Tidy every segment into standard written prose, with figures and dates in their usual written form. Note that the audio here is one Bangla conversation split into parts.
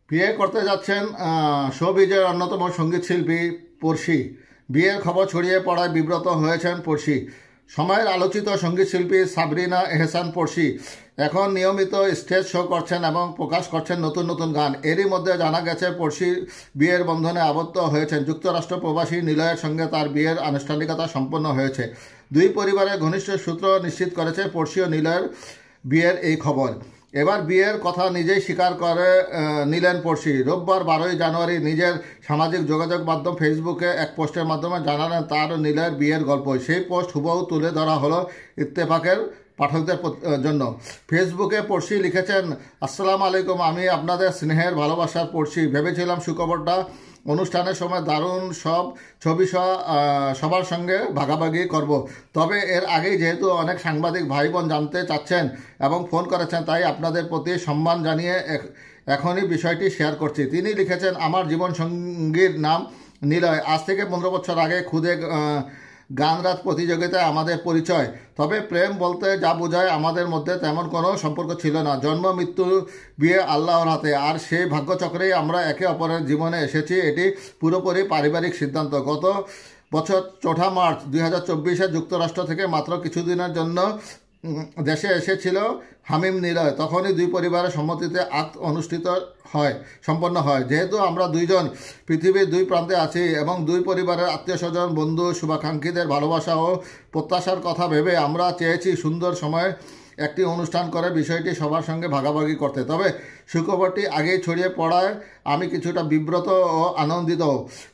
বিয়ে করতে যাচ্ছেন শোবিজের অন্যতম সঙ্গীত শিল্পী পড়শি। বিয়ের খবর ছড়িয়ে পড়ায় বিব্রত হয়েছেন পড়শি। সময়ের আলোচিত সঙ্গীত শিল্পী সাবরিনা এহসান পড়শি এখন নিয়মিত স্টেজ শো করছেন এবং প্রকাশ করছেন নতুন নতুন গান। এরই মধ্যে জানা গেছে পড়শি বিয়ের বন্ধনে আবদ্ধ হয়েছেন। যুক্তরাষ্ট্র প্রবাসী নিলয়ের সঙ্গে তার বিয়ের আনুষ্ঠানিকতা সম্পন্ন হয়েছে। দুই পরিবারের ঘনিষ্ঠ সূত্র নিশ্চিত করেছে পড়শি ও নিলয়ের বিয়ের এই খবর। এবার বিয়ের কথা নিজেই স্বীকার করে নিলেন পড়শি। রোববার 12ই জানুয়ারি নিজের সামাজিক যোগাযোগ মাধ্যম ফেসবুকে এক পোস্টের মাধ্যমে জানালেন তার ও নিলয়ের বিয়ের গল্প। সেই পোস্ট হুবহু তুলে ধরা হলো ইত্তেফাকের পাঠকদের জন্য। ফেসবুকে পড়শি লিখেছেন, আসসালামু আলাইকুম, আমি আপনাদের স্নেহের ভালোবাসার পড়শি। ভেবেছিলাম সুখবরটা অনুষ্ঠানের সময় দারুণ সব ছবি সবার সঙ্গে ভাগাভাগি করব। তবে এর আগেই যেহেতু অনেক সাংবাদিক ভাই বোন জানতে চাচ্ছেন এবং ফোন করেছেন, তাই আপনাদের প্রতি সম্মান জানিয়ে এখনই বিষয়টি শেয়ার করছি। তিনি লিখেছেন, আমার জীবন সঙ্গীর নাম নিলয়। আজ থেকে 15 বছর আগে খুদে গান রাত প্রতিযোগিতায় আমাদের পরিচয়। তবে প্রেম বলতে যা বোঝায় আমাদের মধ্যে তেমন কোনো সম্পর্ক ছিল না। জন্ম মৃত্যু বিয়ে আল্লাহর হাতে, আর সেই ভাগ্যচক্রেই আমরা একে অপরের জীবনে এসেছি। এটি পুরোপুরি পারিবারিক সিদ্ধান্ত। গত বছর 4 মার্চ 2024-এ যুক্তরাষ্ট্র থেকে মাত্র কিছুদিনের জন্য দেশে এসেছিল হামিম নিলয়। তখনই দুই পরিবারের সম্মতিতে আক্ত সম্পন্ন হয়। যেহেতু আমরা দুইজন পৃথিবীর দুই প্রান্তে আছি এবং দুই পরিবারের আত্মীয় স্বজন, বন্ধু, শুভাকাঙ্ক্ষীদের ভালোবাসা ও প্রত্যাশার কথা ভেবে আমরা চেয়েছি সুন্দর সময়ে একটি অনুষ্ঠান করে বিষয়টি সবার সঙ্গে ভাগাভাগি করতে। তবে সুখবরটি আগেই ছড়িয়ে পড়ায় আমি কিছুটা বিব্রত ও আনন্দিত।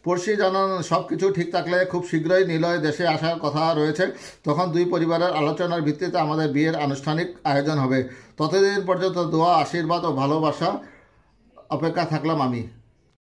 পড়শি জানান, সব কিছু ঠিক থাকলে খুব শীঘ্রই নিলয় দেশে আসার কথা রয়েছে। তখন দুই পরিবারের আলোচনার ভিত্তিতে আমাদের বিয়ের আনুষ্ঠানিক আয়োজন হবে। ততদিন পর্যন্ত দোয়া, আশীর্বাদ ও ভালোবাসা অপেক্ষা থাকলাম আমি।